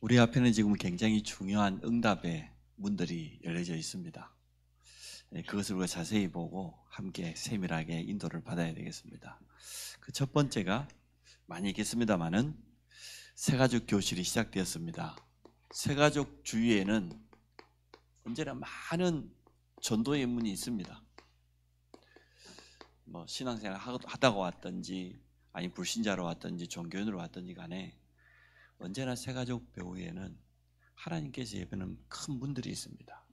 우리 앞에는 지금 굉장히 중요한 응답의 문들이 열려져 있습니다. 그것을 우리가 자세히 보고 함께 세밀하게 인도를 받아야 되겠습니다. 그 첫 번째가 많이 있겠습니다만은 새가족 교실이 시작되었습니다. 새가족 주위에는 언제나 많은 전도의 문이 있습니다. 신앙생활 하다가 왔든지 아니 불신자로 왔든지 종교인으로 왔든지 간에 언제나 새가족 배후에는 하나님께서 예배는 큰 문들이 있습니다.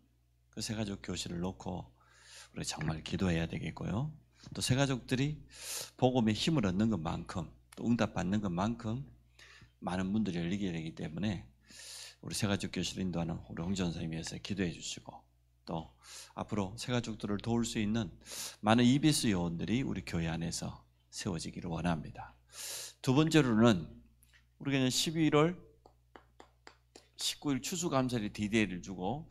그 새가족 교실을 놓고 우리 정말 기도해야 되겠고요. 또 새가족들이 복음의 힘을 얻는 것만큼 또 응답받는 것만큼 많은 문들이 열리게 되기 때문에 우리 새가족 교실을 인도하는 우리 홍 전사님께서 기도해 주시고 또 앞으로 새가족들을 도울 수 있는 많은 EBS 요원들이 우리 교회 안에서 세워지기를 원합니다. 두 번째로는 우리가 11월 19일 추수감사리 D-Day를 주고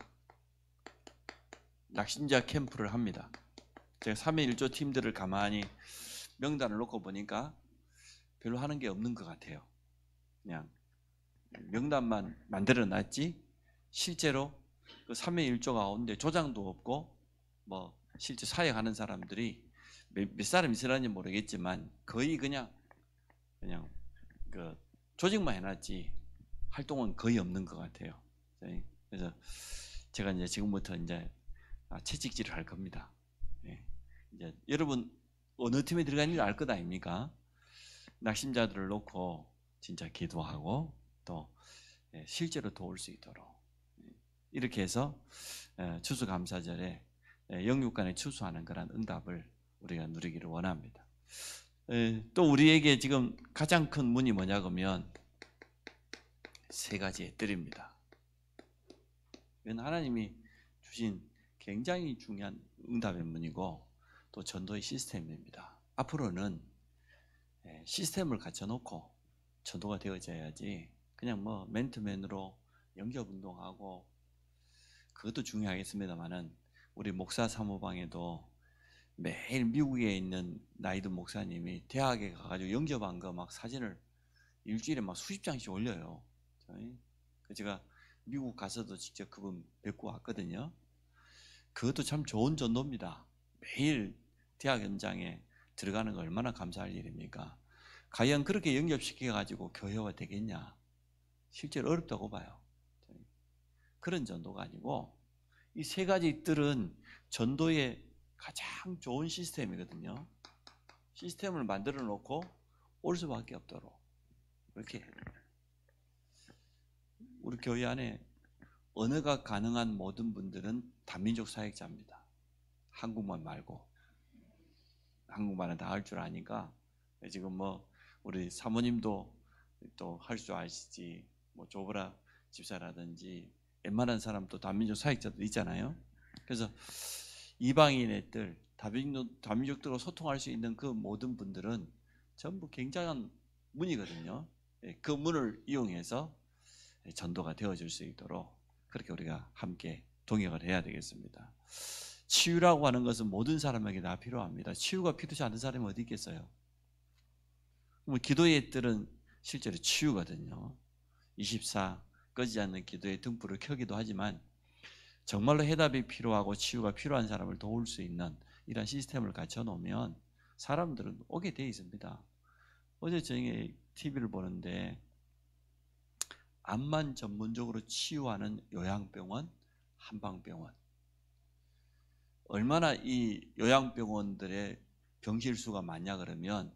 낙신자 캠프를 합니다. 제가 3회 1조 팀들을 가만히 명단을 놓고 보니까 별로 하는 게 없는 것 같아요. 그냥 명단만 만들어 놨지 실제로 그 3회 1조 가운데 조장도 없고 실제 사역하는 사람들이 몇 사람 있으라는지 모르겠지만 거의 그냥 그 조직만 해놨지 활동은 거의 없는 것 같아요. 그래서 제가 이제 지금부터 이제 채찍질을 할 겁니다. 이제 여러분 어느 팀에 들어가는지 알 것 아닙니까? 낙심자들을 놓고 진짜 기도하고 또 실제로 도울 수 있도록 이렇게 해서 추수감사절에 영육간에 추수하는 그런 응답을 우리가 누리기를 원합니다. 또 우리에게 지금 가장 큰 문이 뭐냐 그러면 세 가지의 뜰입니다. 이건 하나님이 주신 굉장히 중요한 응답의 문이고 또 전도의 시스템입니다. 앞으로는 시스템을 갖춰놓고 전도가 되어져야지 그냥 맨투맨으로 영접운동하고 그것도 중요하겠습니다만은 우리 목사 사모방에도 매일 미국에 있는 나이든 목사님이 대학에 가가지고 영접한 거 막 사진을 일주일에 막 수십 장씩 올려요. 제가 미국 가서도 직접 그분 뵙고 왔거든요. 그것도 참 좋은 전도입니다. 매일 대학 현장에 들어가는 거 얼마나 감사할 일입니까? 과연 그렇게 영접시켜가지고 교회화 되겠냐? 실제로 어렵다고 봐요. 그런 전도가 아니고 이 세 가지 뜰은 전도의 가장 좋은 시스템이거든요. 시스템을 만들어 놓고 올 수밖에 없도록 이렇게 우리 교회 안에 언어가 가능한 모든 분들은 다민족 사역자입니다. 한국말 말고 한국말은 다 할 줄 아니까 지금 우리 사모님도 또 할 줄 아시지 조브라 집사라든지 웬만한 사람도 다민족 사역자들 있잖아요. 그래서 이방인의 뜰 다민족들과 소통할 수 있는 그 모든 분들은 전부 굉장한 문이거든요. 그 문을 이용해서 전도가 되어질 수 있도록 그렇게 우리가 함께 동역을 해야 되겠습니다. 치유라고 하는 것은 모든 사람에게 다 필요합니다. 치유가 필요하지 않은 사람이 어디 있겠어요? 기도의 뜰은 실제로 치유거든요. 24 꺼지지 않는 기도의 등불을 켜기도 하지만 정말로 해답이 필요하고 치유가 필요한 사람을 도울 수 있는 이런 시스템을 갖춰놓으면 사람들은 오게 돼 있습니다. 어제 저녁에 TV를 보는데 암만 전문적으로 치유하는 요양병원, 한방병원 얼마나 이 요양병원들의 병실 수가 많냐 그러면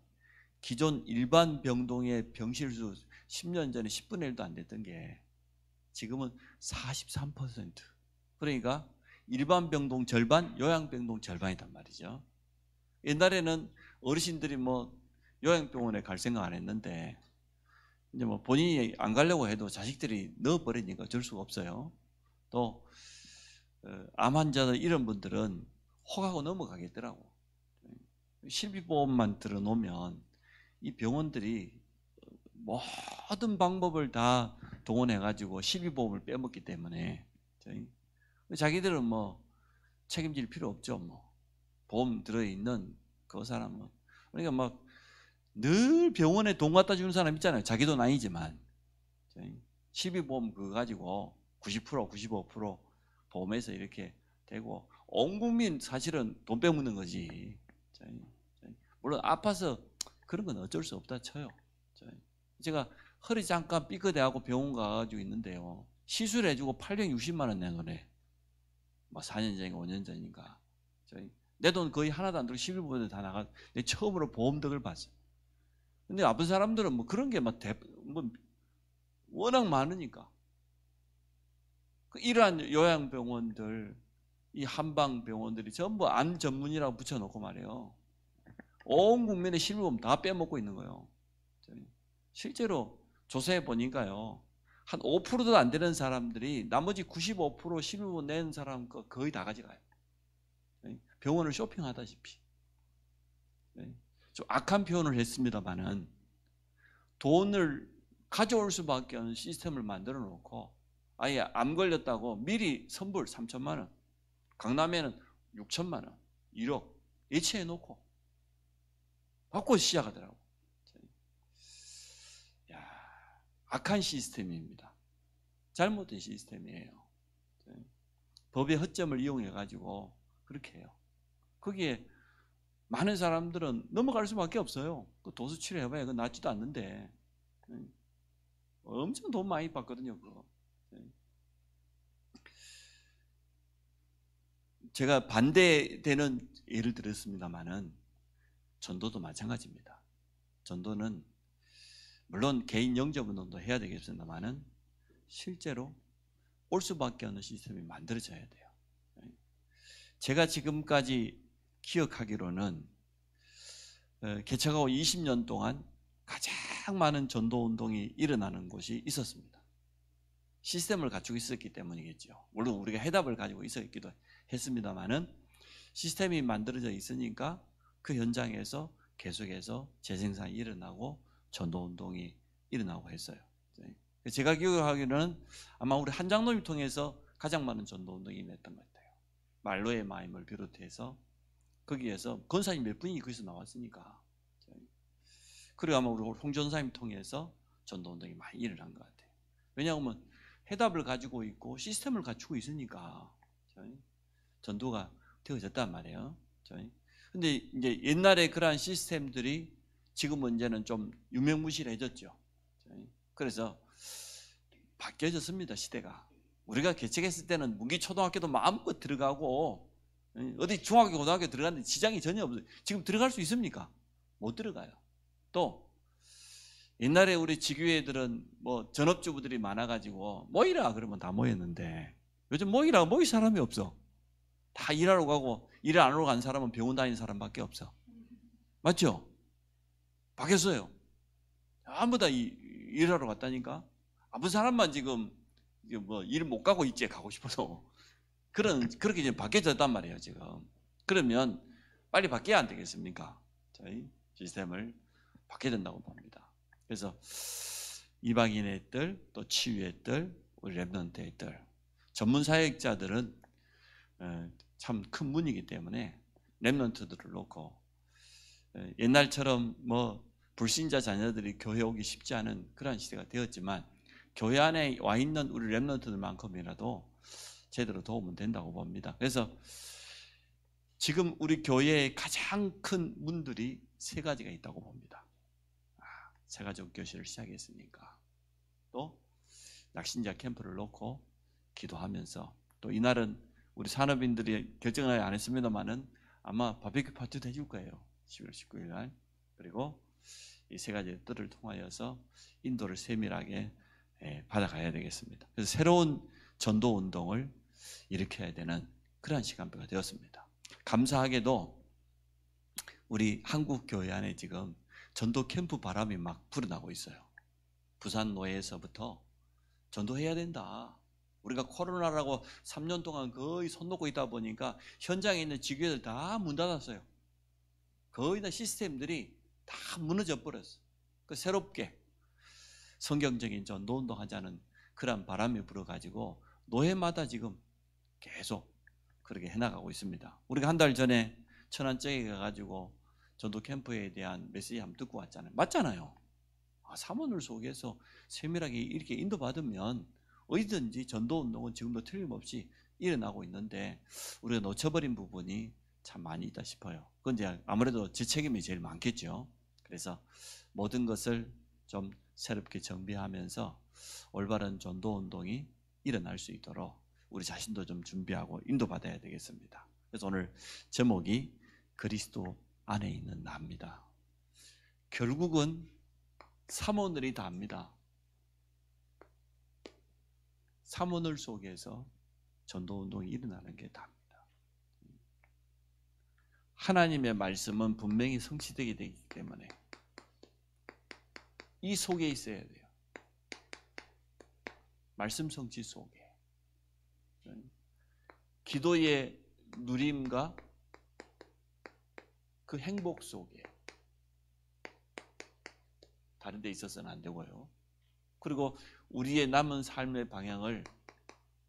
기존 일반 병동의 병실 수 10년 전에 10분의 1도 안 됐던 게 지금은 43%. 그러니까 일반 병동 절반, 요양병동 절반이단 말이죠. 옛날에는 어르신들이 요양병원에 갈 생각 안 했는데 이제 본인이 안 가려고 해도 자식들이 넣어버리니까 어쩔 수가 없어요. 또 암 환자들 이런 분들은 혹하고 넘어가겠더라고. 실비보험만 들어놓으면 이 병원들이 모든 방법을 다 동원해가지고 실비보험을 빼먹기 때문에 자기들은 책임질 필요 없죠. 보험 들어있는 그 사람은 그러니까 늘 병원에 돈 갖다 주는 사람 있잖아요. 자기 돈 아니지만 12보험 그거 가지고 90%, 95% 보험에서 이렇게 되고 온 국민 사실은 돈 빼먹는 거지. 물론 아파서 그런 건 어쩔 수 없다 쳐요. 제가 허리 잠깐 삐끗해하고 병원 가가지고 있는데요. 시술해주고 860만 원 내놓으래. 뭐 4년 전인가 5년 전인가. 내 돈 거의 하나도 안 들고 11보험에 다 나가. 내 처음으로 보험덕을 봤어. 근데 아픈 사람들은 뭐 그런 게 막 뭐 워낙 많으니까. 이러한 요양병원들, 이 한방병원들이 전부 암 전문이라고 붙여놓고 말이에요. 온 국민의 실비보험 다 빼먹고 있는 거예요. 실제로 조사해 보니까요. 한 5%도 안 되는 사람들이 나머지 95% 실비보험 낸 사람 거 거의 다 가져가요. 병원을 쇼핑하다시피. 좀 악한 표현을 했습니다만은 돈을 가져올 수밖에 없는 시스템을 만들어 놓고 아예 암 걸렸다고 미리 선불 3천만 원, 강남에는 6천만 원, 1억 예치해 놓고 받고 시작하더라고. 야, 악한 시스템입니다. 잘못된 시스템이에요. 법의 허점을 이용해 가지고 그렇게 해요. 거기에 많은 사람들은 넘어갈 수밖에 없어요. 그 도수 치료해봐야 그거 낫지도 않는데 엄청 돈 많이 받거든요. 그거. 제가 반대되는 예를 들었습니다만은 전도도 마찬가지입니다. 전도는 물론 개인 영접 운동도 해야 되겠습니다만은 실제로 올 수밖에 없는 시스템이 만들어져야 돼요. 제가 지금까지 기억하기로는 개척하고 20년 동안 가장 많은 전도 운동이 일어나는 곳이 있었습니다. 시스템을 갖추고 있었기 때문이겠죠. 물론 우리가 해답을 가지고 있었기도 했습니다만은 시스템이 만들어져 있으니까 그 현장에서 계속해서 재생산이 일어나고 전도 운동이 일어나고 했어요. 제가 기억하기로는 아마 우리 한장로를 통해서 가장 많은 전도 운동이 일어났던 것 같아요. 말로의 마임을 비롯해서 거기에서 권사님 몇 분이 거기서 나왔으니까. 그리고 아마 우리 홍전사님 통해서 전도 운동이 많이 일어난 것 같아요. 왜냐하면 해답을 가지고 있고 시스템을 갖추고 있으니까 전도가 되어졌단 말이에요. 근데 이제 옛날에 그러한 시스템들이 지금은 이제는 좀 유명무실해졌죠. 그래서 바뀌어졌습니다, 시대가. 우리가 개척했을 때는 문기초등학교도 마음껏 들어가고 어디 중학교, 고등학교 들어갔는데 지장이 전혀 없어요. 지금 들어갈 수 있습니까? 못 들어가요. 또 옛날에 우리 지교회들은 뭐 전업주부들이 많아가지고 모이라 그러면 다 모였는데 요즘 모이라 모일 사람이 없어. 다 일하러 가고 일 안 하러 간 사람은 병원 다니는 사람밖에 없어. 맞죠? 바뀌었어요. 전부 다 일하러 갔다니까. 아픈 사람만 지금 뭐 일 못 가고 있지, 가고 싶어서. 그렇게 이제 바뀌어졌단 말이에요, 지금. 그러면 빨리 바뀌어야 안 되겠습니까? 저희 시스템을 바뀌어야 된다고 봅니다. 그래서 이방인의 뜰, 또 치유의 뜰, 우리 랩넌트의 뜰. 전문 사역자들은 참 큰 문이기 때문에 랩넌트들을 놓고 옛날처럼 뭐 불신자 자녀들이 교회 오기 쉽지 않은 그런 시대가 되었지만 교회 안에 와 있는 우리 랩넌트들만큼이라도 제대로 도움은 된다고 봅니다. 그래서 지금 우리 교회의 가장 큰 문들이 세 가지가 있다고 봅니다. 세가족 교실을 시작했으니까 또 약신자 캠프를 놓고 기도하면서 또 이날은 우리 산업인들이 결정을 안 했습니다만은 아마 바비큐 파티도 해줄 거예요. 11월 19일 날. 그리고 이 세 가지 뜰을 통하여서 인도를 세밀하게 받아가야 되겠습니다. 그래서 새로운 전도 운동을 일으켜야 되는 그러한 시간표가 되었습니다. 감사하게도 우리 한국 교회 안에 지금 전도 캠프 바람이 막 불어나고 있어요. 부산 노회에서부터 전도해야 된다. 우리가 코로나라고 3년 동안 거의 손 놓고 있다 보니까 현장에 있는 지교회들 다 문 닫았어요. 거의 다 시스템들이 다 무너져 버렸어. 그 새롭게 성경적인 전도 운동하자는 그런 바람이 불어가지고 노회마다 지금 계속 그렇게 해나가고 있습니다. 우리가 한 달 전에 천안쪽에 가가지고 전도 캠프에 대한 메시지 한번 듣고 왔잖아요. 맞잖아요. 사모늘 속에서 세밀하게 이렇게 인도받으면 어디든지 전도운동은 지금도 틀림없이 일어나고 있는데 우리가 놓쳐버린 부분이 참 많이 있다 싶어요. 그건 이제 아무래도 제 책임이 제일 많겠죠. 그래서 모든 것을 좀 새롭게 정비하면서 올바른 전도운동이 일어날 수 있도록 우리 자신도 좀 준비하고 인도받아야 되겠습니다. 그래서 오늘 제목이 그리스도 안에 있는 나입니다. 결국은 사모늘이 답니다. 사모늘 속에서 전도운동이 일어나는 게 답니다. 하나님의 말씀은 분명히 성취되게 되기 때문에 이 속에 있어야 돼요. 말씀 성취 속에. 기도의 누림과 그 행복 속에. 다른 데 있어서는 안 되고요. 그리고 우리의 남은 삶의 방향을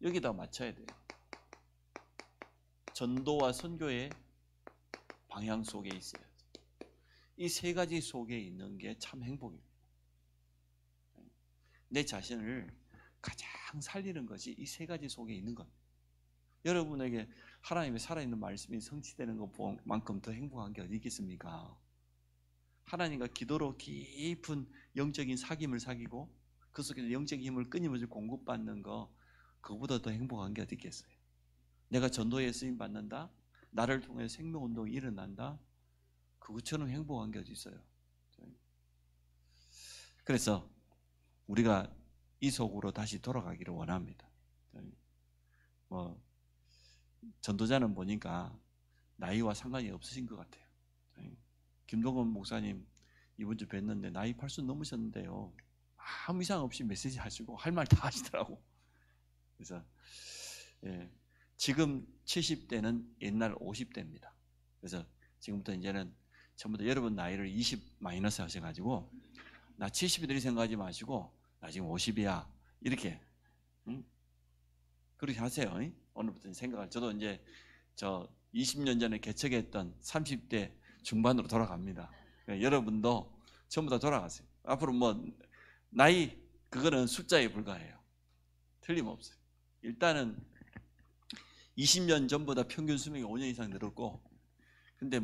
여기다 맞춰야 돼요. 전도와 선교의 방향 속에 있어야 돼요. 이 세 가지 속에 있는 게 참 행복입니다. 내 자신을 가장 살리는 것이 이 세 가지 속에 있는 겁니다. 여러분에게 하나님의 살아있는 말씀이 성취되는 것만큼 더 행복한 게 어디 있겠습니까? 하나님과 기도로 깊은 영적인 사귐을 사귀고 그 속에서 영적인 힘을 끊임없이 공급받는 거, 그거보다 더 행복한 게 어디 있겠어요? 내가 전도에 쓰임 받는다, 나를 통해 생명운동이 일어난다, 그것처럼 행복한 게 어디 있어요? 그래서 우리가 이 속으로 다시 돌아가기를 원합니다. 전도자는 보니까 나이와 상관이 없으신 것 같아요. 김동건 목사님 이번 주 뵀는데 나이 80 넘으셨는데요, 아무 이상 없이 메시지 하시고 할 말 다 하시더라고. 그래서 지금 70대는 옛날 50대입니다. 그래서 지금부터 이제는 전부 다 여러분 나이를 20 마이너스 하셔가지고 나 70이들이 생각하지 마시고 나 지금 50이야 이렇게 그렇게 하세요. 오늘부터 생각을. 저도 이제 20년 전에 개척했던 30대 중반으로 돌아갑니다. 여러분도 전부 다 돌아가세요. 앞으로 나이 그거는 숫자에 불과해요. 틀림없어요. 일단은 20년 전보다 평균 수명이 5년 이상 늘었고, 근데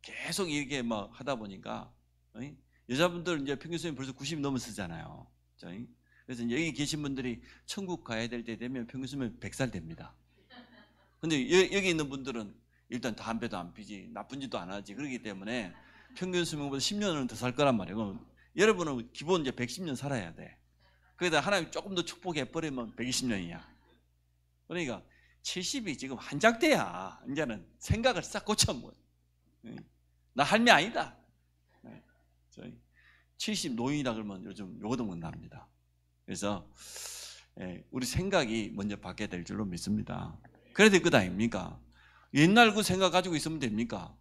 계속 이렇게 하다 보니까 여자분들 이제 평균 수명이 벌써 90 넘었잖아요. 그래서 여기 계신 분들이 천국 가야 될 때 되면 평균 수명이 100살 됩니다. 근데 여기 있는 분들은 일단 담배도 안 피지, 나쁜 짓도 안 하지. 그렇기 때문에 평균 수명보다 10년은 더 살 거란 말이에요. 그럼 여러분은 기본 이제 110년 살아야 돼. 거기다 하나님 조금 더 축복해 버리면 120년이야. 그러니까 70이 지금 한작대야. 이제는 생각을 싹 고쳐. 나 할매 아니다. 70 노인이라 그러면 요즘 요거도 납니다. 그래서 우리 생각이 먼저 바뀌어야 될 줄로 믿습니다. 그래야 될 것 아닙니까? 옛날 그 생각 가지고 있으면 됩니까?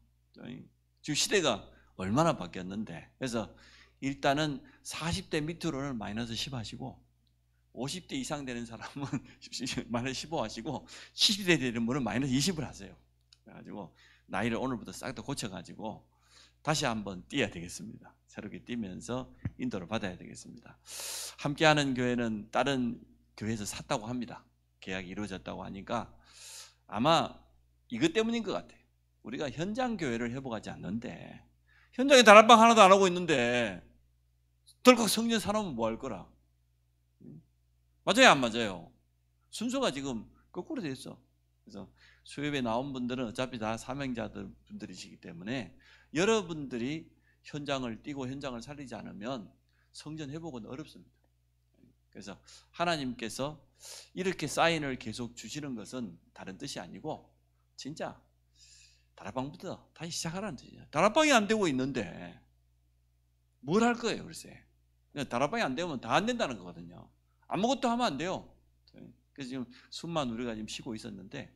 지금 시대가 얼마나 바뀌었는데. 그래서 일단은 40대 밑으로는 마이너스 10 하시고, 50대 이상 되는 사람은 마이너스 15 하시고, 70대 되는 분은 마이너스 20을 하세요. 그래가지고 나이를 오늘부터 싹 다 고쳐가지고 다시 한번 뛰어야 되겠습니다. 새롭게 뛰면서 인도를 받아야 되겠습니다. 함께하는 교회는 다른 교회에서 샀다고 합니다. 계약이 이루어졌다고 하니까 아마 이것 때문인 것 같아요. 우리가 현장 교회를 회복하지 않는데, 현장에 다락방 하나도 안 하고 있는데 덜컥 성전 사놓으면 뭐 할 거라. 맞아요, 안 맞아요? 순서가 지금 거꾸로 돼 있어. 그래서 수협에 나온 분들은 어차피 다 사명자들 분들이시기 때문에 여러분들이 현장을 뛰고 현장을 살리지 않으면 성전 회복은 어렵습니다. 그래서 하나님께서 이렇게 사인을 계속 주시는 것은 다른 뜻이 아니고 진짜 다락방부터 다시 시작하라는 뜻이에요. 다락방이 안 되고 있는데 뭘 할 거예요, 글쎄. 다락방이 안 되면 다 안 된다는 거거든요. 아무것도 하면 안 돼요. 그래서 지금 숨만 우리가 지금 쉬고 있었는데,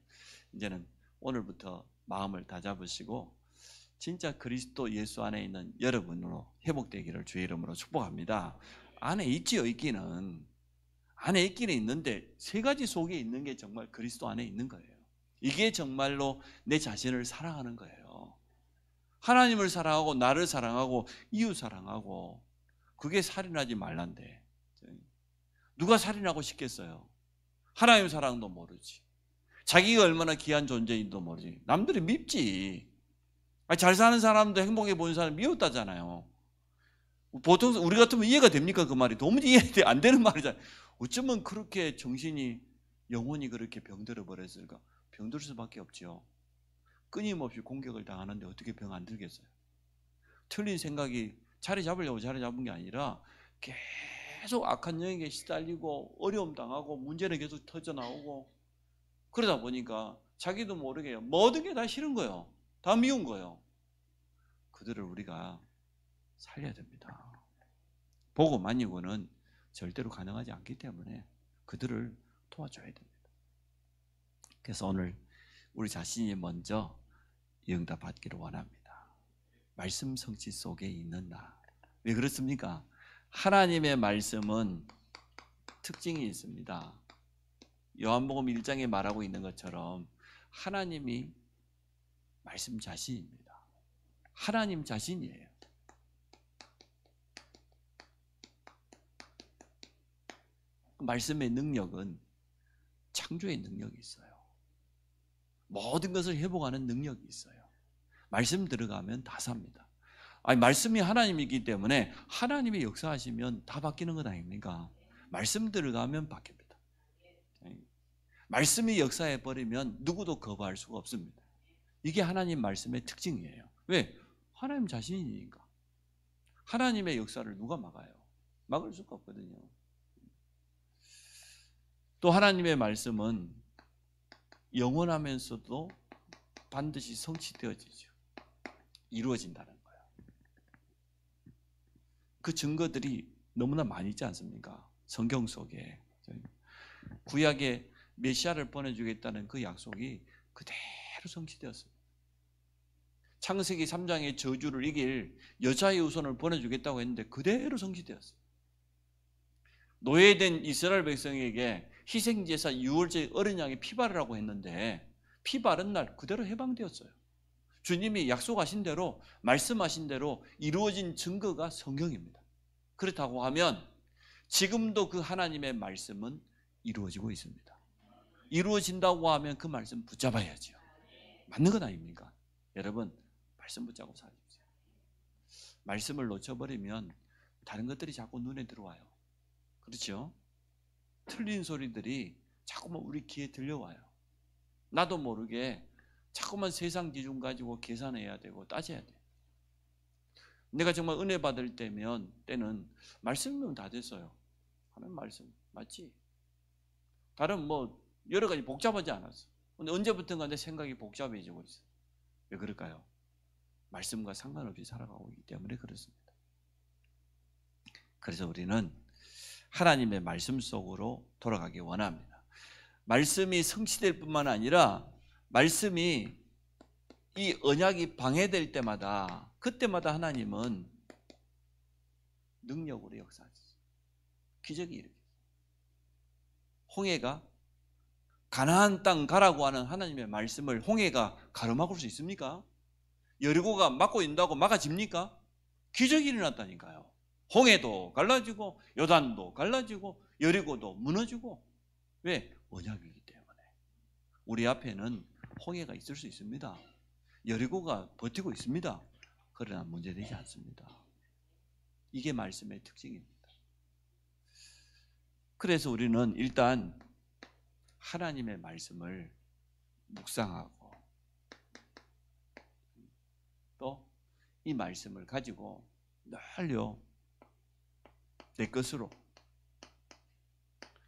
이제는 오늘부터 마음을 다잡으시고 진짜 그리스도 예수 안에 있는 여러분으로 회복되기를 주의 이름으로 축복합니다. 안에 있지요, 있기는. 안에 있기는 있는데 세 가지 속에 있는 게 정말 그리스도 안에 있는 거예요. 이게 정말로 내 자신을 사랑하는 거예요. 하나님을 사랑하고 나를 사랑하고 이웃 사랑하고 그게 살인하지 말란데. 누가 살인하고 싶겠어요? 하나님 사랑도 모르지. 자기가 얼마나 귀한 존재인지도 모르지. 남들이 밉지. 잘 사는 사람도 행복해 보이는 사람 미웠다잖아요. 보통 우리 같으면 이해가 됩니까? 그 말이 도무지 이해 안 되는 말이잖아요. 어쩌면 그렇게 정신이 영혼이 그렇게 병들어 버렸을까? 병들 수밖에 없죠. 끊임없이 공격을 당하는데 어떻게 병 안 들겠어요? 틀린 생각이 자리 잡으려고 자리 잡은 게 아니라 계속 악한 영역에 시달리고 어려움 당하고 문제는 계속 터져나오고 그러다 보니까 자기도 모르게 모든 게 다 싫은 거예요. 다 미운 거예요. 그들을 우리가 살려야 됩니다. 보고 만이고는 절대로 가능하지 않기 때문에 그들을 도와줘야 됩니다. 그래서 오늘 우리 자신이 먼저 응답 받기를 원합니다. 말씀 성취 속에 있는 나. 왜 그렇습니까? 하나님의 말씀은 특징이 있습니다. 요한복음 1장에 말하고 있는 것처럼 하나님이 말씀 자신입니다. 하나님 자신이에요. 말씀의 능력은 창조의 능력이 있어요. 모든 것을 회복하는 능력이 있어요. 말씀 들어가면 다 삽니다. 말씀이 하나님이기 때문에 하나님이 역사하시면 다 바뀌는 것 아닙니까? 말씀 들어가면 바뀝니다. 말씀이 역사해 버리면 누구도 거부할 수가 없습니다. 이게 하나님 말씀의 특징이에요. 왜? 하나님 자신이니까. 하나님의 역사를 누가 막아요? 막을 수가 없거든요. 또 하나님의 말씀은 영원하면서도 반드시 성취되어지죠. 이루어진다는 거예요. 그 증거들이 너무나 많이 있지 않습니까? 성경 속에 구약에 메시아를 보내주겠다는 그 약속이 그대로 성취되었습니다. 창세기 3장의 저주를 이길 여자의 후손을 보내주겠다고 했는데 그대로 성취되었어요. 노예된 이스라엘 백성에게 희생제사 6월째 어린 양의 피 바르라고 했는데 피 바른 날 그대로 해방되었어요. 주님이 약속하신 대로 말씀하신 대로 이루어진 증거가 성경입니다. 그렇다고 하면 지금도 그 하나님의 말씀은 이루어지고 있습니다. 이루어진다고 하면 그 말씀 붙잡아야죠. 맞는 건 아닙니까? 여러분 말씀 붙잡고 사십시오. 말씀을 놓쳐버리면 다른 것들이 자꾸 눈에 들어와요. 그렇죠? 틀린 소리들이 자꾸만 우리 귀에 들려와요. 나도 모르게 자꾸만 세상 기준 가지고 계산해야 되고 따져야 돼. 내가 정말 은혜 받을 때는 말씀이면 다 됐어요. 하나님 말씀 맞지? 다른 여러 가지 복잡하지 않았어. 근데 언제부턴가 내 생각이 복잡해지고 있어. 왜 그럴까요? 말씀과 상관없이 살아가고 있기 때문에 그렇습니다. 그래서 우리는 하나님의 말씀 속으로 돌아가기 원합니다. 말씀이 성취될 뿐만 아니라 말씀이 이 언약이 방해될 때마다 그때마다 하나님은 능력으로 역사하셨어요. 기적이 일어났어요. 홍해가 가나안 땅 가라고 하는 하나님의 말씀을 홍해가 가로막을 수 있습니까? 여리고가 막고 있다고 막아집니까? 기적이 일어났다니까요. 홍해도 갈라지고 요단도 갈라지고 여리고도 무너지고. 왜? 언약이기 때문에. 우리 앞에는 홍해가 있을 수 있습니다. 여리고가 버티고 있습니다. 그러나 문제되지 않습니다. 이게 말씀의 특징입니다. 그래서 우리는 일단 하나님의 말씀을 묵상하고 또 이 말씀을 가지고 늘요 내 것으로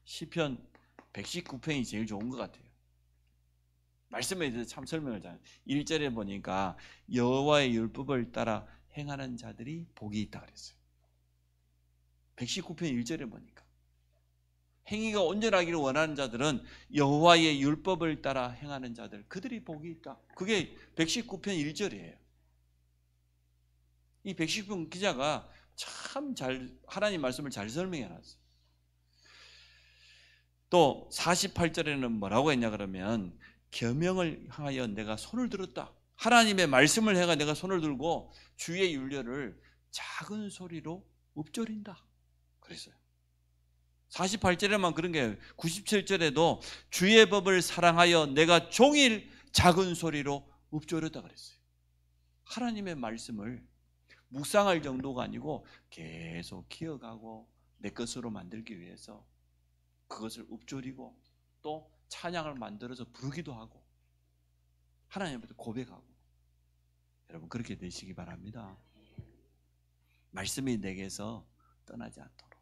시편 119편이 제일 좋은 것 같아요. 말씀에 대해서 참 설명을 잘 1절에 보니까 여호와의 율법을 따라 행하는 자들이 복이 있다 그랬어요. 119편 1절에 보니까 행위가 온전하기를 원하는 자들은 여호와의 율법을 따라 행하는 자들 그들이 복이 있다. 그게 119편 1절이에요. 이 119편 기자가 참 잘 하나님 말씀을 잘 설명해 놨어요. 또 48절에는 뭐라고 했냐 그러면 계명을 향하여 내가 손을 들었다. 하나님의 말씀을 해가 내가 손을 들고 주의 윤례를 작은 소리로 읊조린다 그랬어요. 48절에만 그런 게 97절에도 주의 법을 사랑하여 내가 종일 작은 소리로 읊조렸다 그랬어요. 하나님의 말씀을 묵상할 정도가 아니고 계속 기억하고 내 것으로 만들기 위해서 그것을 읊조리고 또 찬양을 만들어서 부르기도 하고 하나님 앞에 고백하고, 여러분 그렇게 되시기 바랍니다. 말씀이 내게서 떠나지 않도록,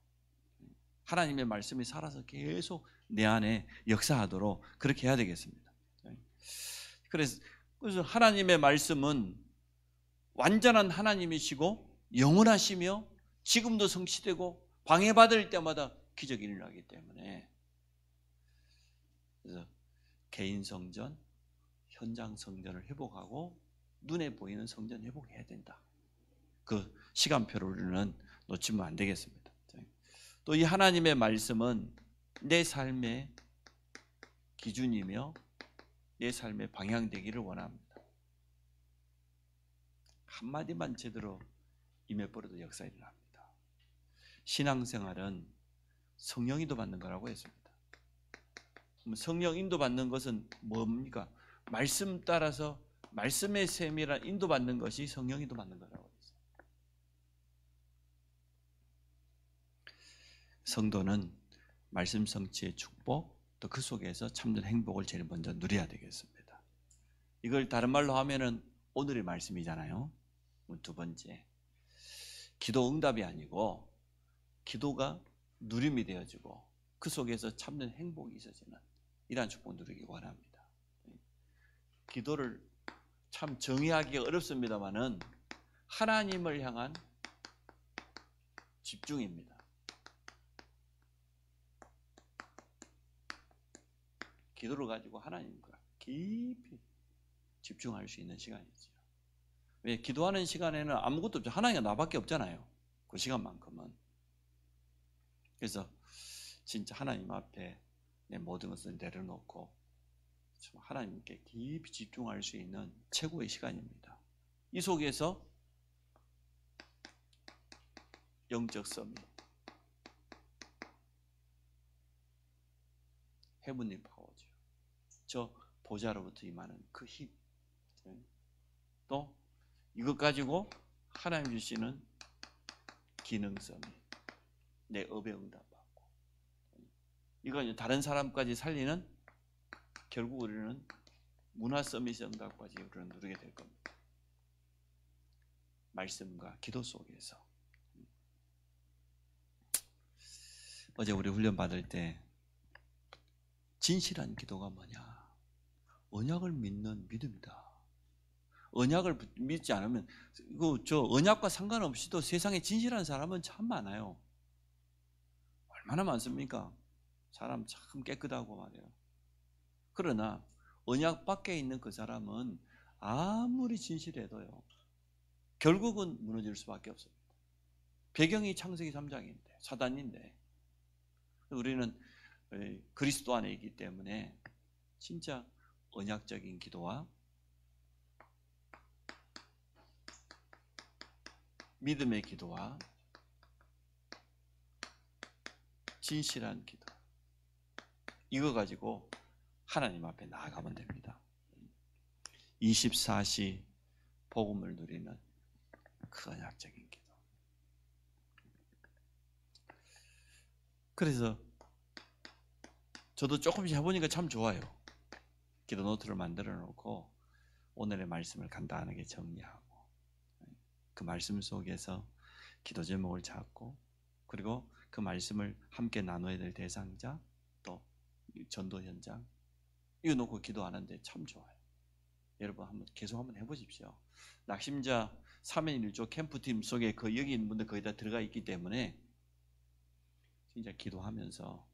하나님의 말씀이 살아서 계속 내 안에 역사하도록 그렇게 해야 되겠습니다. 그래서 하나님의 말씀은 완전한 하나님이시고 영원하시며 지금도 성취되고 방해받을 때마다 기적이 일어나기 때문에, 그래서 개인 성전, 현장 성전을 회복하고 눈에 보이는 성전 회복해야 된다. 그 시간표를 우리는 놓치면 안 되겠습니다. 또 이 하나님의 말씀은 내 삶의 기준이며 내 삶의 방향되기를 원합니다. 한마디만 제대로 임해버려도 역사 일어납니다. 신앙생활은 성령 인도받는 거라고 했습니다. 성령 인도받는 것은 뭡니까? 말씀 따라서 말씀의 셈이라 인도받는 것이 성령 인도받는 거라고 했어요. 성도는 말씀 성취의 축복, 또 그 속에서 참된 행복을 제일 먼저 누려야 되겠습니다. 이걸 다른 말로 하면은 오늘의 말씀이잖아요. 두 번째, 기도 응답이 아니고 기도가 누림이 되어지고 그 속에서 참된 행복이 있어지는 이러한 축복 누리기 원합니다. 기도를 참 정의하기가 어렵습니다만은 하나님을 향한 집중입니다. 기도를 가지고 하나님과 깊이 집중할 수 있는 시간이죠. 왜? 기도하는 시간에는 아무것도 없죠. 하나님과 나밖에 없잖아요. 그 시간만큼은. 그래서 진짜 하나님 앞에 내 모든 것을 내려놓고 하나님께 깊이 집중할 수 있는 최고의 시간입니다. 이 속에서 영적 서밋, 헤븐리 파워죠. 저 보좌로부터 임하는 그 힘, 또 이것 가지고 하나님 주시는 기능성이 내 업에 응답받고, 이거 다른 사람까지 살리는, 결국 우리는 문화 서밋의 응답까지 우리는 누리게 될 겁니다. 말씀과 기도 속에서. 어제 우리 훈련 받을 때 진실한 기도가 뭐냐? 언약을 믿는 믿음이다. 언약을 믿지 않으면, 저 언약과 상관없이도 세상에 진실한 사람은 참 많아요. 얼마나 많습니까? 사람 참 깨끗하고 말이에요. 그러나 언약 밖에 있는 그 사람은 아무리 진실해도요, 결국은 무너질 수밖에 없습니다. 배경이 창세기 3장인데, 사단인데, 우리는 그리스도 안에 있기 때문에 진짜 언약적인 기도와 믿음의 기도와 진실한 기도, 이거 가지고 하나님 앞에 나아가면 됩니다. 24시 복음을 누리는 그 언약적인 기도. 그래서 저도 조금씩 해보니까 참 좋아요. 기도 노트를 만들어 놓고 오늘의 말씀을 간단하게 정리하고, 그 말씀 속에서 기도 제목을 잡고, 그리고 그 말씀을 함께 나눠야 될 대상자, 또 전도 현장, 이거 놓고 기도하는데 참 좋아요. 여러분 계속 한번 해보십시오. 낙심자 3인 1조 캠프팀 속에 여기 있는 분들 거의 다 들어가 있기 때문에 진짜 기도하면서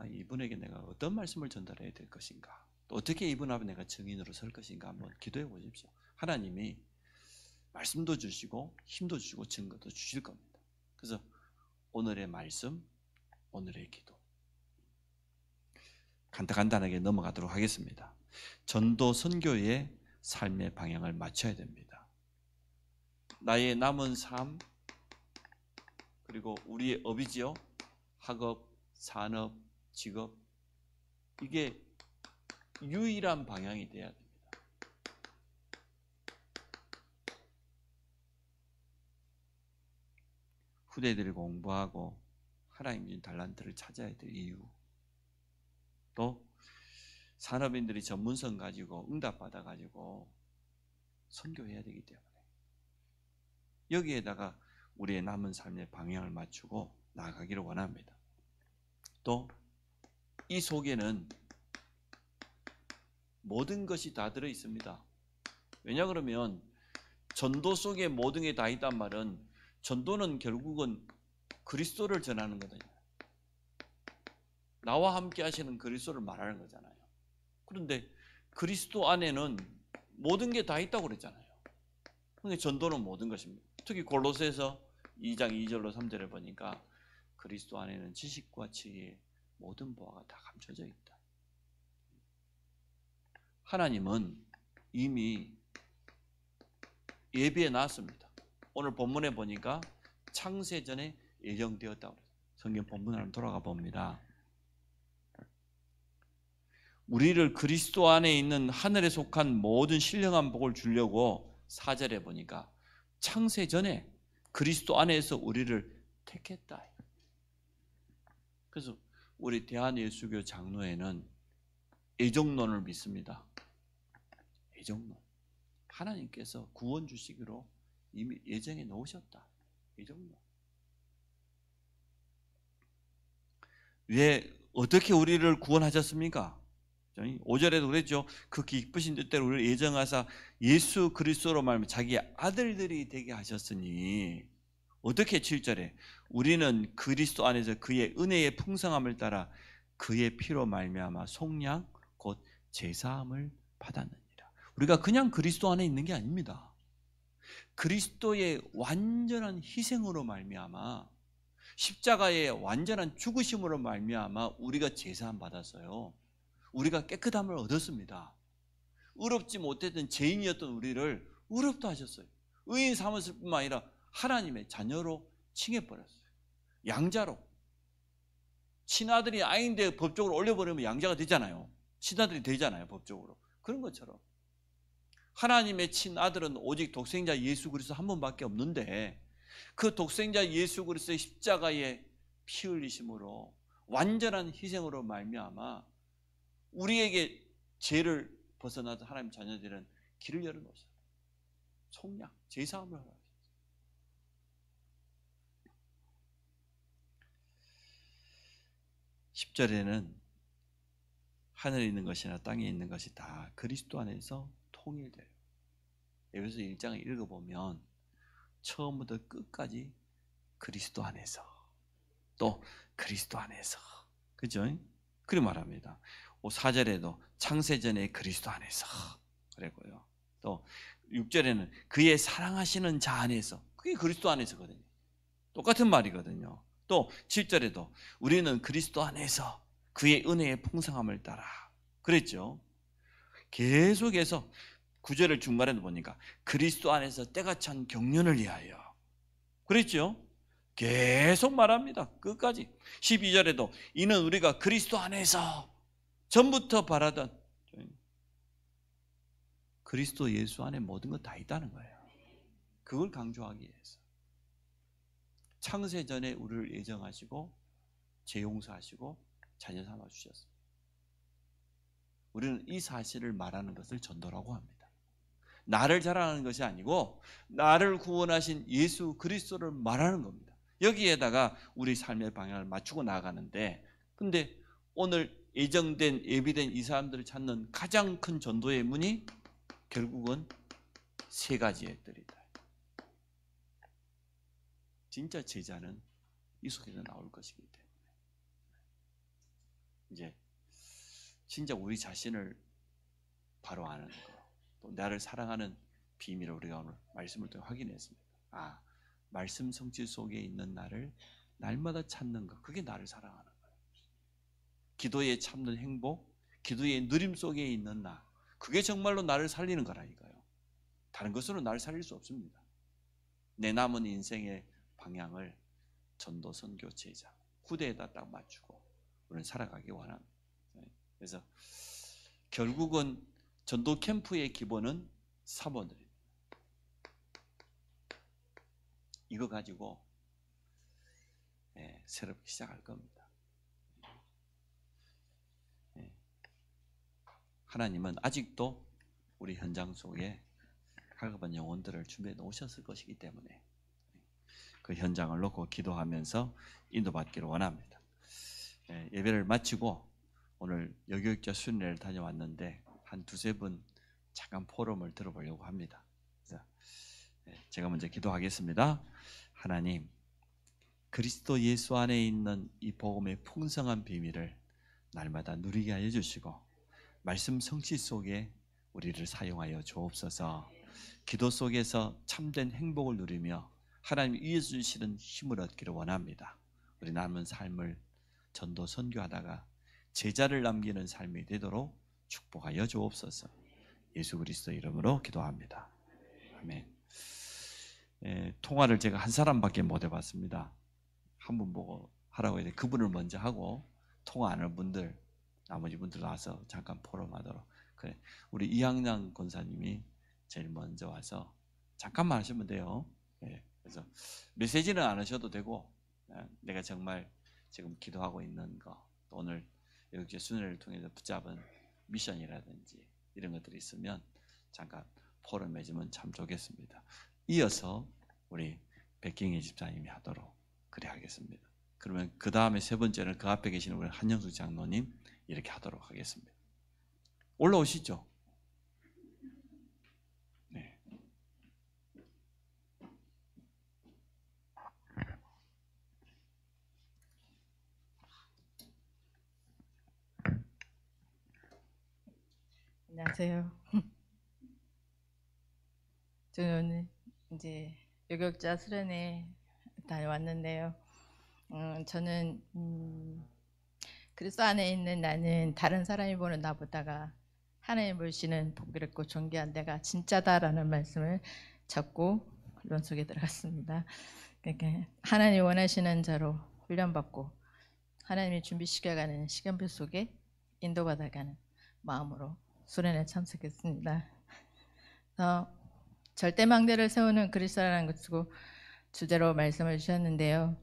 이분에게 내가 어떤 말씀을 전달해야 될 것인가, 또 어떻게 이분 앞에 내가 증인으로 설 것인가 한번 기도해 보십시오. 하나님이 말씀도 주시고 힘도 주시고 증거도 주실 겁니다. 그래서 오늘의 말씀, 오늘의 기도 간단하게 넘어가도록 하겠습니다. 전도 선교의 삶의 방향을 맞춰야 됩니다. 나의 남은 삶, 그리고 우리의 업이지요. 학업, 산업, 직업. 이게 유일한 방향이 돼야 됩니다. 후대들이 공부하고 하나님 준 달란트를 찾아야 될 이유. 또 산업인들이 전문성 가지고 응답받아 가지고 선교해야 되기 때문에 여기에다가 우리의 남은 삶의 방향을 맞추고 나아가기를 원합니다. 또 이 속에는 모든 것이 다 들어 있습니다. 왜냐 그러면 전도 속에 모든 게 다 있단 말은 전도는 결국은 그리스도를 전하는 거거든요. 나와 함께 하시는 그리스도를 말하는 거잖아요. 그런데 그리스도 안에는 모든 게 다 있다고 그랬잖아요. 그러니까 전도는 모든 것입니다. 특히 골로새서 2장 2절로 3절에 보니까 그리스도 안에는 지식과 지혜의 모든 보화가 다 감춰져 있다. 하나님은 이미 예비해 놨습니다. 오늘 본문에 보니까 창세전에 예정되었다고 그래요. 성경 본문으로 돌아가 봅니다. 우리를 그리스도 안에 있는 하늘에 속한 모든 신령한 복을 주려고 4절에 보니까 창세전에 그리스도 안에서 우리를 택했다. 그래서 우리 대한예수교 장로회는 예정론을 믿습니다. 예정론. 하나님께서 구원 주시기로 이미 예정해 놓으셨다. 예정론. 왜 어떻게 우리를 구원하셨습니까? 5절에도 그랬죠. 그 기쁘신 뜻대로 우리를 예정하사 예수 그리스도로 말하면 자기 아들들이 되게 하셨으니 어떻게 7절에 우리는 그리스도 안에서 그의 은혜의 풍성함을 따라 그의 피로 말미암아 속량 곧 제사함을 받았느니라. 우리가 그냥 그리스도 안에 있는 게 아닙니다. 그리스도의 완전한 희생으로 말미암아 십자가의 완전한 죽으심으로 말미암아 우리가 제사함 받았어요. 우리가 깨끗함을 얻었습니다. 의롭지 못했던 죄인이었던 우리를 의롭다 하셨어요. 의인 삼았을 뿐만 아니라 하나님의 자녀로 칭해버렸어요. 양자로. 친아들이 아인데 법적으로 올려버리면 양자가 되잖아요. 친아들이 되잖아요. 법적으로. 그런 것처럼 하나님의 친아들은 오직 독생자 예수 그리스도 한 분밖에 없는데 그 독생자 예수 그리스도의 십자가의 피 흘리심으로 완전한 희생으로 말미암아 우리에게 죄를 벗어나서 하나님 자녀들은 길을 열어놓으셨어요. 속량, 제사함을 하라. 10절에는 하늘에 있는 것이나 땅에 있는 것이 다 그리스도 안에서 통일돼요. 에베소 1장을 읽어보면 처음부터 끝까지 그리스도 안에서 또 그리스도 안에서 그죠? 그렇게 말합니다. 4절에도 창세전에 그리스도 안에서 그랬고요. 또 6절에는 그의 사랑하시는 자 안에서 그게 그리스도 안에서거든요. 똑같은 말이거든요. 또 7절에도 우리는 그리스도 안에서 그의 은혜의 풍성함을 따라 그랬죠. 계속해서 9절을 중반에도 보니까 그리스도 안에서 때가 찬 경륜을 위하여 그랬죠. 계속 말합니다. 끝까지 12절에도 이는 우리가 그리스도 안에서 전부터 바라던 그리스도 예수 안에 모든 것 다 있다는 거예요. 그걸 강조하기 위해서 창세전에 우리를 예정하시고 재용서하시고 자녀 삼아 주셨습니다. 우리는 이 사실을 말하는 것을 전도라고 합니다. 나를 자랑하는 것이 아니고 나를 구원하신 예수 그리스도를 말하는 겁니다. 여기에다가 우리 삶의 방향을 맞추고 나아가는데 근데 오늘 예정된 예비된 이 사람들을 찾는 가장 큰 전도의 문이 결국은 세 가지의 뜰이다. 진짜 제자는 이 속에서 나올 것이기 때문에 이제 진짜 우리 자신을 바로 아는 것, 또 나를 사랑하는 비밀을 우리가 오늘 말씀을 통해 확인했습니다. 아, 말씀 성취 속에 있는 나를 날마다 찾는 것, 그게 나를 사랑하는 거예요. 기도에 참는 행복, 기도의 누림 속에 있는 나, 그게 정말로 나를 살리는 거라니까요. 다른 것으로 나를 살릴 수 없습니다. 내 남은 인생의 방향을 전도 선교 제자 후대에다 딱 맞추고 우리는 살아가기 원합니다. 그래서 결국은 전도 캠프의 기본은 사모들입니다. 이거 가지고 새롭게 시작할 겁니다. 하나님은 아직도 우리 현장 속에 갈급한 영혼들을 준비해 놓으셨을 것이기 때문에 그 현장을 놓고 기도하면서 인도받기를 원합니다. 예배를 마치고 오늘 여교육자 순례를 다녀왔는데 한 두세 분 잠깐 포럼을 들어보려고 합니다. 그래서 제가 먼저 기도하겠습니다. 하나님, 그리스도 예수 안에 있는 이 복음의 풍성한 비밀을 날마다 누리게 하여 주시고 말씀 성취 속에 우리를 사용하여 주옵소서. 기도 속에서 참된 행복을 누리며 하나님 위에 주시는 힘을 얻기를 원합니다. 우리 남은 삶을 전도 선교하다가 제자를 남기는 삶이 되도록 축복하여 주옵소서. 예수 그리스도 이름으로 기도합니다. 아멘. 통화를 제가 한 사람밖에 못 해봤습니다. 한 분 보고 하라고 해서 그분을 먼저 하고 통화 안 할 분들 나머지 분들 와서 잠깐 포럼하도록. 그래, 우리 이항량 권사님이 제일 먼저 와서 잠깐만 하시면 돼요. 그래서 메시지는 안 하셔도 되고 내가 정말 지금 기도하고 있는 거 또 오늘 여기 순회를 통해서 붙잡은 미션이라든지 이런 것들이 있으면 잠깐 포럼 맺으면 참 좋겠습니다. 이어서 우리 백경희 집사님이 하도록 그래 하겠습니다. 그러면 그 다음에 세 번째는 그 앞에 계시는 우리 한영숙 장로님 이렇게 하도록 하겠습니다. 올라오시죠. 네. 안녕하세요. 저는 이제 여교육자 수련회 다녀왔는데요. 저는 그리스도 안에 있는 나는 다른 사람이 보는 나보다가 하나님 보시는 보기롭고 존귀한 내가 진짜다라는 말씀을 잡고 론 속에 들어갔습니다. 그러니까 하나님 원하시는 자로 훈련받고 하나님이 준비시켜가는 시간표 속에 인도받아가는 마음으로 수련에 참석했습니다. 절대망대를 세우는 그리스도라는 것이고 주제로 말씀을 주셨는데요.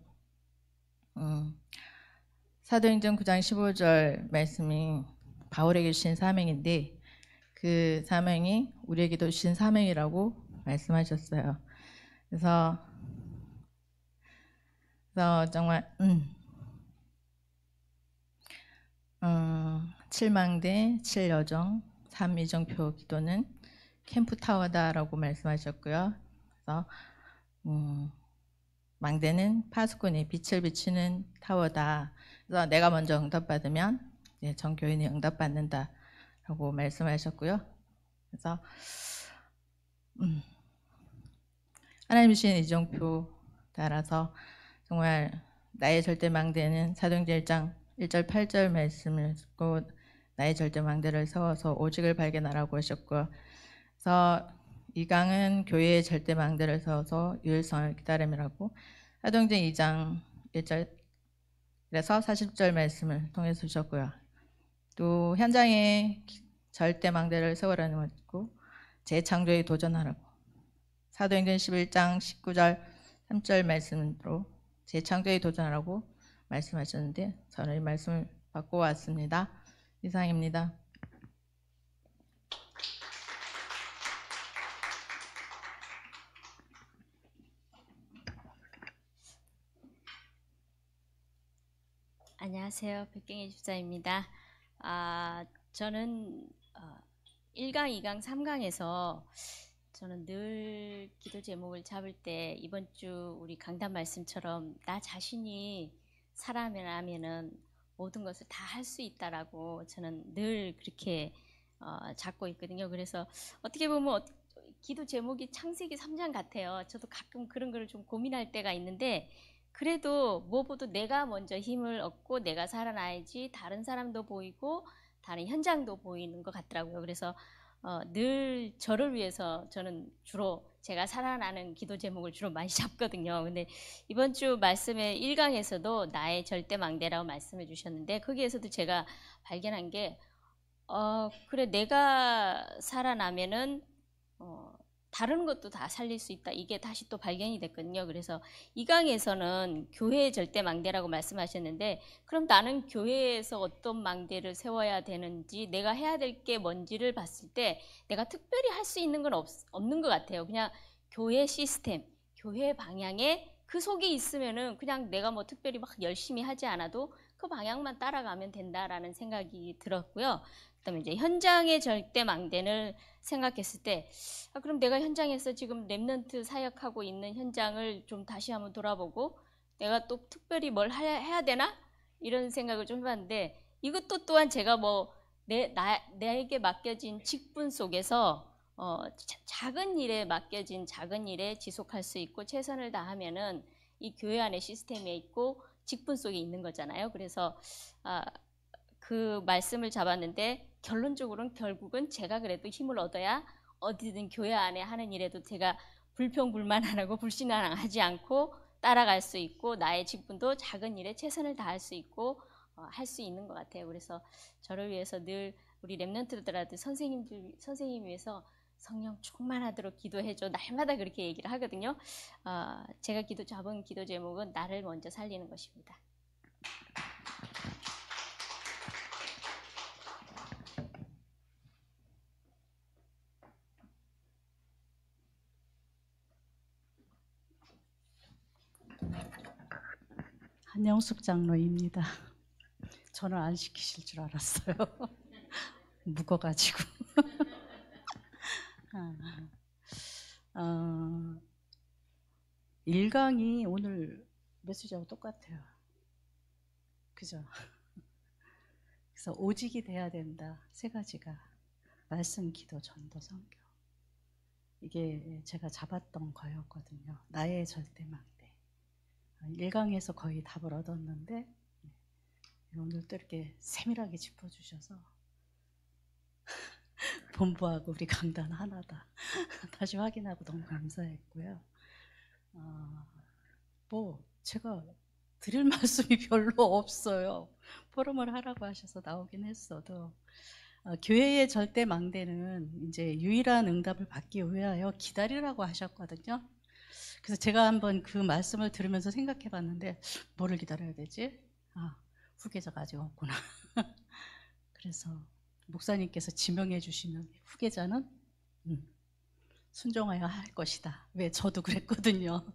사도행전 9장 15절 말씀이 바울에게 주신 사명인데 그 사명이 우리에게도 주신 사명이라고 말씀하셨어요. 그래서 정말 7망대, 7여정, 3이정표 기도는 캠프타워다라고 말씀하셨고요. 그래서 망대는 파수꾼이 빛을 비추는 타워다. 그래서 내가 먼저 응답받으면 전 교인이 응답받는다라고 말씀하셨고요. 그래서 하나님 주신 이정표 따라서 정말 나의 절대 망대는 사도행전 1장 1절 8절 말씀을 듣고 나의 절대 망대를 세워서 오직을 발견하라고 하셨고요. 그래서 이강은 교회의 절대 망대를 세워서 유일성을 기다림이라고 사도행전 2장 1절에서 40절 말씀을 통해서 주셨고요. 또 현장에 절대 망대를 세우라는 것이고 재창조에 도전하라고 사도행전 11장 19절 3절 말씀으로 재창조에 도전하라고 말씀하셨는데 저는 이 말씀을 받고 왔습니다. 이상입니다. 안녕하세요. 백경희 집사입니다. 저는 1강, 2강, 3강에서 저는 늘 기도 제목을 잡을 때 이번 주 우리 강단 말씀처럼 나 자신이 살아나면은 모든 것을 다 할 수 있다라고 저는 늘 그렇게 잡고 있거든요. 그래서 어떻게 보면 기도 제목이 창세기 3장 같아요. 저도 가끔 그런 거를 좀 고민할 때가 있는데 그래도 무엇보다 내가 먼저 힘을 얻고 내가 살아나야지 다른 사람도 보이고 다른 현장도 보이는 것 같더라고요. 그래서 늘 저를 위해서 저는 주로 제가 살아나는 기도 제목을 주로 많이 잡거든요. 근데 이번 주 말씀의 1강에서도 나의 절대망대라고 말씀해 주셨는데 거기에서도 제가 발견한 게 그래 내가 살아나면은 다른 것도 다 살릴 수 있다. 이게 다시 또 발견이 됐거든요. 그래서 이 강에서는 교회의 절대망대라고 말씀하셨는데 그럼 나는 교회에서 어떤 망대를 세워야 되는지 내가 해야 될 게 뭔지를 봤을 때 내가 특별히 할 수 있는 건 없는 것 같아요. 그냥 교회 시스템, 교회 방향에 그 속에 있으면은 그냥 내가 뭐 특별히 막 열심히 하지 않아도 그 방향만 따라가면 된다라는 생각이 들었고요. 그다음에 이제 현장의 절대망대를 생각했을 때 그럼 내가 현장에서 지금 랩넌트 사역하고 있는 현장을 좀 다시 한번 돌아보고 내가 또 특별히 뭘 해야 되나? 이런 생각을 좀 해봤는데 이것도 또한 제가 뭐 나에게 맡겨진 직분 속에서 작은 일에 맡겨진 작은 일에 지속할 수 있고 최선을 다하면은 이 교회 안에 시스템에 있고 직분 속에 있는 거잖아요. 그래서 그 말씀을 잡았는데 결론적으로는 결국은 제가 그래도 힘을 얻어야 어디든 교회 안에 하는 일에도 제가 불평불만 안 하고 불신앙하지 않고 따라갈 수 있고 나의 직분도 작은 일에 최선을 다할 수 있고 할 수 있는 것 같아요. 그래서 저를 위해서 늘 우리 랩런트들한테 선생님 위해서 성령 충만하도록 기도해줘. 날마다 그렇게 얘기를 하거든요. 제가 잡은 기도 제목은 나를 먼저 살리는 것입니다. 한영숙 장로입니다. 저는 안 시키실 줄 알았어요. 묵어가지고. 1강이 오늘 메시지하고 똑같아요. 그죠? 그래서 오직이 돼야 된다. 세 가지가 말씀, 기도, 전도, 선교. 이게 제가 잡았던 거였거든요. 나의 절대망대. 1강에서 거의 답을 얻었는데 오늘 또 이렇게 세밀하게 짚어주셔서 본부하고 우리 강단 하나다. 다시 확인하고 너무 감사했고요. 뭐 제가 드릴 말씀이 별로 없어요. 포럼을 하라고 하셔서 나오긴 했어도 교회의 절대 망대는 이제 유일한 응답을 받기 위하여 기다리라고 하셨거든요. 그래서 제가 한번 그 말씀을 들으면서 생각해 봤는데 뭐를 기다려야 되지? 후계자가 아직 없구나. 그래서 목사님께서 지명해 주시면 후계자는 순종하여야 할 것이다. 왜? 저도 그랬거든요.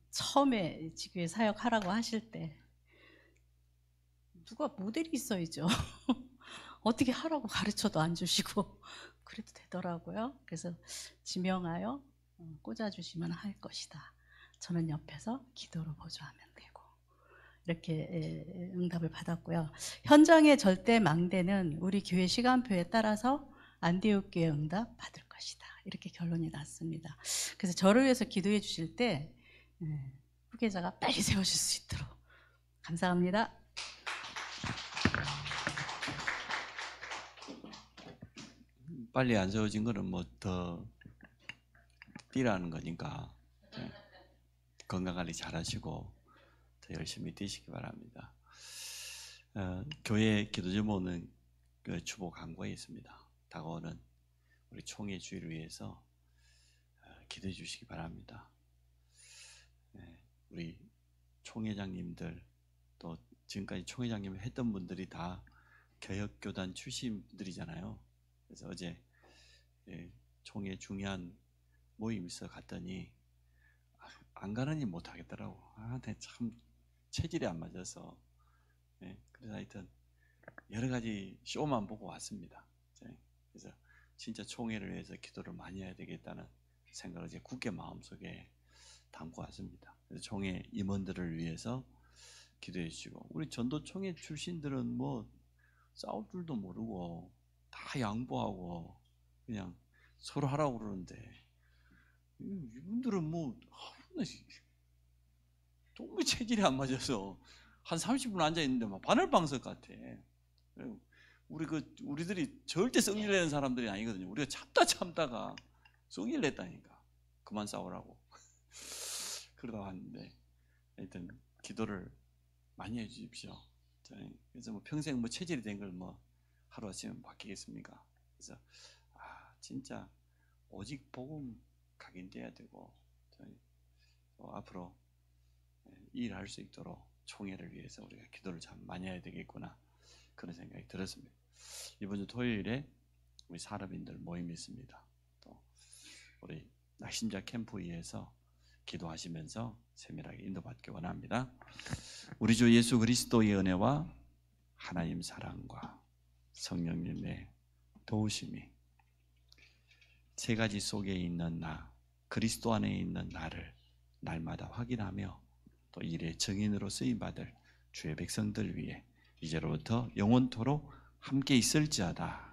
처음에 지교회 사역하라고 하실 때 누가 모델이 있어야죠. 어떻게 하라고 가르쳐도 안 주시고 그래도 되더라고요. 그래서 지명하여 꽂아주시면 할 것이다. 저는 옆에서 기도로 보조하면 되고 이렇게 응답을 받았고요. 현장의 절대 망대는 우리 교회 시간표에 따라서 안디옥 교회 응답 받을 것이다. 이렇게 결론이 났습니다. 그래서 저를 위해서 기도해 주실 때 후계자가 빨리 세워질 수 있도록 감사합니다. 빨리 안 세워진 거는 뭐 더 뛰라는 거니까 건강관리 잘하시고 더 열심히 뛰시기 바랍니다. 교회 기도 제목은 그 주보 광고에 있습니다. 다가오는 우리 총회 주의를 위해서 기도해 주시기 바랍니다. 우리 총회장님들 또 지금까지 총회장님을 했던 분들이 다 개혁교단 출신 분들이잖아요. 그래서 어제 총회 중요한 모임 있어 갔더니 안 가느니 못 하겠더라고. 참 체질이 안 맞아서. 그래서 하여튼 여러 가지 쇼만 보고 왔습니다. 그래서 진짜 총회를 위해서 기도를 많이 해야 되겠다는 생각을 이제 굳게 마음속에 담고 왔습니다. 그래서 총회 임원들을 위해서 기도해 주시고 우리 전도 총회 출신들은 뭐 싸울 줄도 모르고 다 양보하고 그냥 서로 하라고 그러는데 이분들은 뭐 도무지 체질이 안 맞아서 한 30분 앉아 있는데 막 바늘방석 같아. 우리들이 절대 성질 내는 사람들이 아니거든요. 우리가 참다가 성질 냈다니까. 그만 싸우라고 그러다 왔는데 하여튼 기도를 많이 해주십시오. 그래서 뭐 평생 뭐 체질이 된 걸 뭐 하루아침에 바뀌겠습니까? 그래서 진짜 오직 복음 각인돼야 되고 앞으로 일할 수 있도록 총회를 위해서 우리가 기도를 참 많이 해야 되겠구나 그런 생각이 들었습니다. 이번 주 토요일에 우리 사람인들 모임이 있습니다. 또 우리 낙심자 캠프위에서 기도하시면서 세밀하게 인도받기 원합니다. 우리 주 예수 그리스도의 은혜와 하나님 사랑과 성령님의 도우심이 세 가지 속에 있는 나, 그리스도 안에 있는 나를 날마다 확인하며 또 일의 증인으로 쓰임받을 주의 백성들 위해 이제로부터 영원토록 함께 있을지어다.